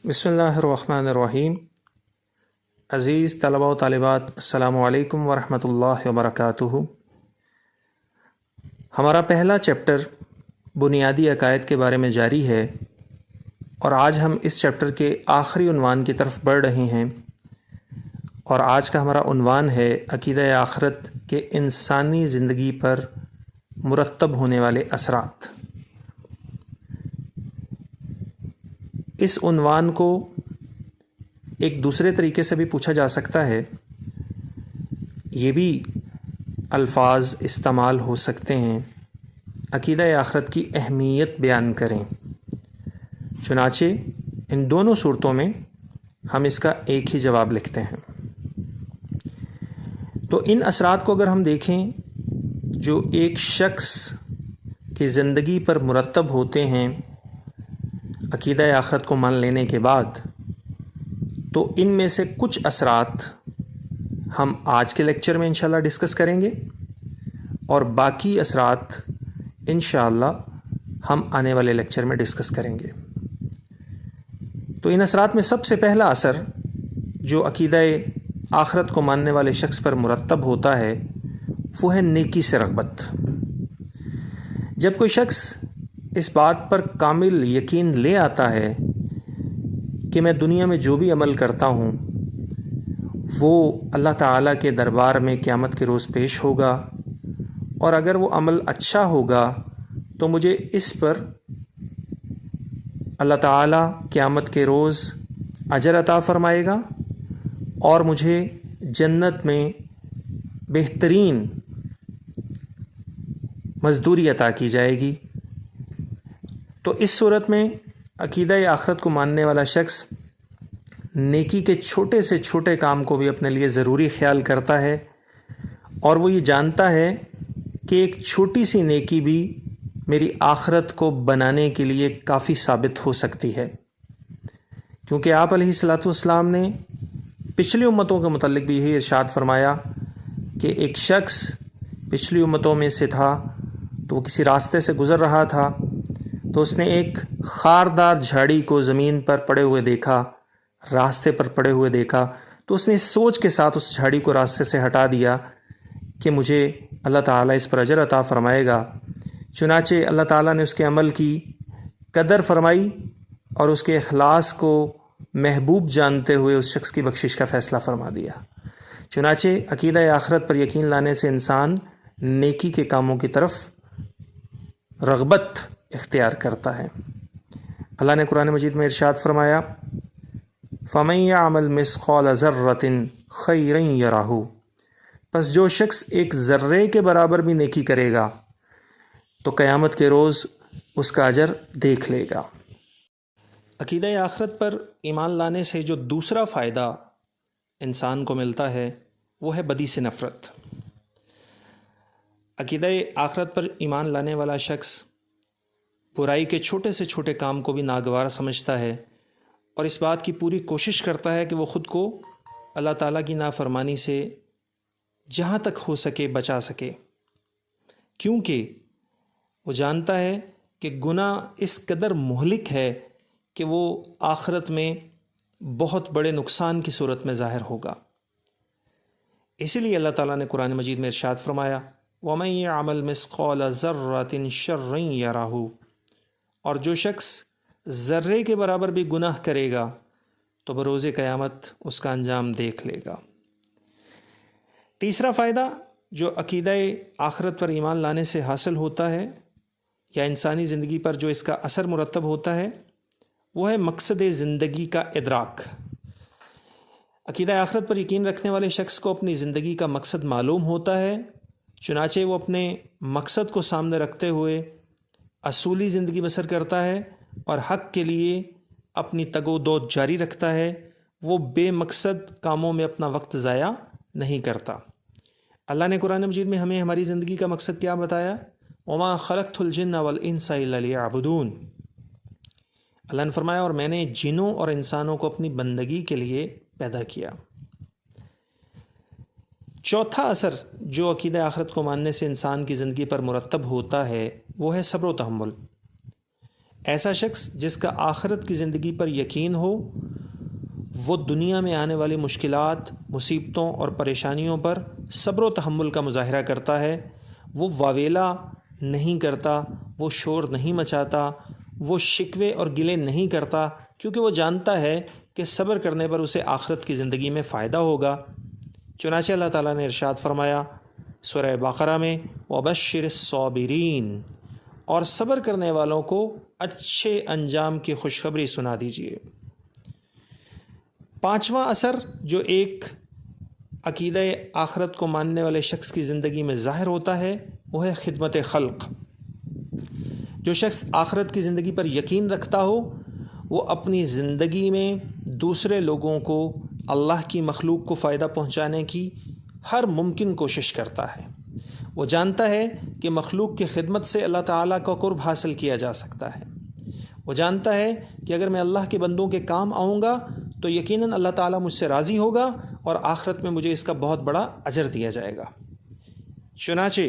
बिस्मिल्लाहिर्रहमानिर्रहीम। अज़ीज़ तलबा व तालिबात, अस्सलामु अलैकुम वरहमतुल्लाहि वबरकातुहू। हमारा पहला चैप्टर बुनियादी अकायद के बारे में जारी है और आज हम इस चैप्टर के आखिरी उन्वान की तरफ बढ़ रहे हैं और आज का हमारा उन्वान है अक़ीदा आखिरत के इंसानी ज़िंदगी पर मुरत्तब होने वाले असरात। इस उन्वान को एक दूसरे तरीके से भी पूछा जा सकता है, ये भी अल्फाज इस्तेमाल हो सकते हैं, अक़ीदा आखिरत की अहमियत बयान करें। चुनाचे इन दोनों सूरतों में हम इसका एक ही जवाब लिखते हैं। तो इन असरात को अगर हम देखें जो एक शख्स की ज़िंदगी पर मुरत्तब होते हैं अक़ीदा आखिरत को मान लेने के बाद, तो इनमें से कुछ असरात हम आज के लेक्चर में इंशाल्लाह डिस्कस करेंगे और बाकी असरात इंशाल्लाह हम आने वाले लेक्चर में डिस्कस करेंगे। तो इन असरात में सबसे पहला असर जो अक़ीदा आखिरत को मानने वाले शख्स पर मुरत्तब होता है वो है नेकी से रग़बत। जब कोई शख्स इस बात पर कामिल यकीन ले आता है कि मैं दुनिया में जो भी अमल करता हूँ वो अल्लाह ताला के दरबार में क़यामत के रोज़ पेश होगा और अगर वो अमल अच्छा होगा तो मुझे इस पर अल्लाह ताला क़यामत के रोज़ अजर अता फ़रमाएगा और मुझे जन्नत में बेहतरीन मज़दूरी अता की जाएगी। तो इस सूरत में अक़ीदा आखिरत को मानने वाला शख्स नेकी के छोटे से छोटे काम को भी अपने लिए ज़रूरी ख्याल करता है और वो ये जानता है कि एक छोटी सी नेकी भी मेरी आखिरत को बनाने के लिए काफ़ी साबित हो सकती है। क्योंकि आप अलैहिस्सलातु वस्सलाम ने पिछली उम्मतों के मुतल्लिक़ भी यही इरशाद फरमाया कि एक शख्स पिछली उम्मतों में से था तो वो किसी रास्ते से गुज़र रहा था तो उसने एक खारदार झाड़ी को ज़मीन पर पड़े हुए देखा, रास्ते पर पड़े हुए देखा, तो उसने इस सोच के साथ उस झाड़ी को रास्ते से हटा दिया कि मुझे अल्लाह ताला इस पर अजर अता फ़रमाएगा। चुनाचे अल्लाह ताला ने उसके अमल की कदर फरमाई और उसके इखलास को महबूब जानते हुए उस शख्स की बख्शिश का फ़ैसला फ़रमा दिया। चुनाचे अक़ीदा आखिरत पर यकीन लाने से इंसान नेकी के कामों की तरफ रग़बत इख्तियार करता है। अल्लाह ने कुरान मजीद में इरशाद फरमाया, फ़मन यअमल मिस्क़ाल ज़र्रतिन खैरन यराहू, बस जो शख्स एक ज़र्रे के बराबर भी नेकी करेगा तो क़यामत के रोज़ उसका अजर देख लेगा। अक़ीदा आखिरत पर ईमान लाने से जो दूसरा फ़ायदा इंसान को मिलता है वो है बदी से नफ़रत। अक़ीदा आखिरत पर ईमान लाने वाला शख्स बुराई के छोटे से छोटे काम को भी नागवार समझता है और इस बात की पूरी कोशिश करता है कि वो ख़ुद को अल्लाह ताला की नाफरमानी से जहाँ तक हो सके बचा सके, क्योंकि वो जानता है कि गुनाह इस कदर मुहलिक है कि वो आखिरत में बहुत बड़े नुकसान की सूरत में ज़ाहिर होगा। इसीलिए अल्लाह ताला ने कुरान मजीद में इरशाद फरमाया, वमन यअमल मिस्क़ाल ज़र्रतिन शर्रन यराहू, और जो शख्स ज़र्रे के बराबर भी गुनाह करेगा तो बरोज़े क़यामत उसका अंजाम देख लेगा। तीसरा फ़ायदा जो अक़ीदा आखिरत पर ईमान लाने से हासिल होता है या इंसानी ज़िंदगी पर जो इसका असर मुरत्तब होता है वो है मकसद ज़िंदगी का इदराक। अक़ीदा आखिरत पर यकीन रखने वाले शख्स को अपनी ज़िंदगी का मकसद मालूम होता है, चुनाचे वो अपने मकसद को सामने रखते हुए असूली ज़िंदगी बसर करता है और हक़ के लिए अपनी तगोदोद जारी रखता है। वो बेमकसद कामों में अपना वक्त ज़ाया नहीं करता। अल्लाह ने कुरान मजीद में हमें हमारी ज़िंदगी का मकसद क्या बताया, वमा खलक़तुल जिन्ना वल इंसा इल्ला लियअबुदून। अल्लाह ने फरमाया और मैंने जिनों और इंसानों को अपनी बंदगी के लिए पैदा किया। चौथा असर जो अक़ीदा आखिरत को मानने से इंसान की ज़िंदगी पर मुरत्तब होता है वो है सब्र व तहम्मुल। ایسا شخص جس کا آخرت کی زندگی پر یقین ہو، وہ دنیا میں آنے والی مشکلات، مصیبتوں اور پریشانیوں پر صبر و تحمل کا مظاہرہ کرتا ہے۔ وہ واویلا نہیں کرتا، وہ شور نہیں مچاتا، وہ شکوے اور گلے نہیں کرتا، کیونکہ وہ جانتا ہے کہ صبر کرنے پر اسے آخرت کی زندگی میں فائدہ ہوگا۔ چنانچہ اللہ تعالیٰ نے ارشاد فرمایا سورہ بقرہ میں، وَبَشِّرِ الصَّابِرِينَ، اور صبر کرنے والوں کو اچھے انجام کی خوشخبری سنا دیجیے۔ پانچواں اثر جو ایک عقیدہ آخرت کو ماننے والے شخص کی زندگی میں ظاہر ہوتا ہے وہ ہے خدمت خلق۔ جو شخص آخرت کی زندگی پر یقین رکھتا ہو، وہ اپنی زندگی میں دوسرے لوگوں کو، اللہ کی مخلوق کو فائدہ پہنچانے کی ہر ممکن کوشش کرتا ہے۔ وہ جانتا ہے کہ مخلوق کی خدمت سے اللہ تعالیٰ کا قرب حاصل کیا جا سکتا ہے۔ وہ جانتا ہے کہ اگر میں اللہ کے بندوں کے کام آؤں گا تو یقیناً اللہ تعالیٰ مجھ سے راضی ہوگا اور آخرت میں مجھے اس کا بہت بڑا اجر دیا جائے گا۔ چنانچہ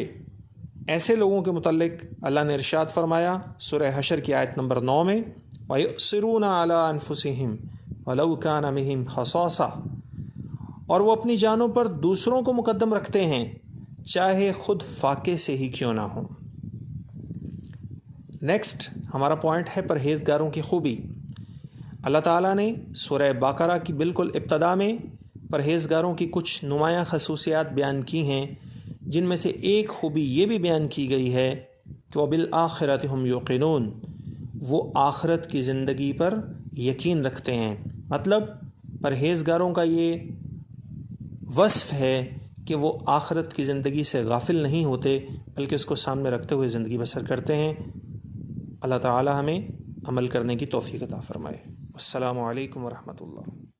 ایسے لوگوں کے متعلق اللہ نے ارشاد فرمایا سورہ حشر کی آیت نمبر 9 میں، وَيُؤْثِرُونَ عَلَىٰ أَنفُسِهِمْ وَلَوْ كَانَ بِهِمْ خَصَاصَةٌ، اور وہ اپنی جانوں پر دوسروں کو مقدم رکھتے ہیں چاہے خود فاقے سے ہی کیوں نہ ہوں۔ نیکسٹ ہمارا پوائنٹ ہے پرہیزگاروں کی خوبی۔ اللہ تعالیٰ نے سورہ بقرہ کی بالکل ابتدا میں پرہیزگاروں کی کچھ نمایاں خصوصیات بیان کی ہیں، جن میں سے ایک خوبی یہ بھی بیان کی گئی ہے کہ وَبِالْآخِرَةِ هُمْ يُوقِنُونَ، وہ آخرت کی زندگی پر یقین رکھتے ہیں۔ مطلب پرہیزگاروں کا یہ وصف ہے کہ وہ آخرت کی زندگی سے غافل نہیں ہوتے بلکہ اس کو سامنے رکھتے ہوئے زندگی بسر کرتے ہیں۔ اللہ تعالی ہمیں عمل کرنے کی توفیق عطا فرمائے۔ السلام علیکم ورحمۃ اللہ۔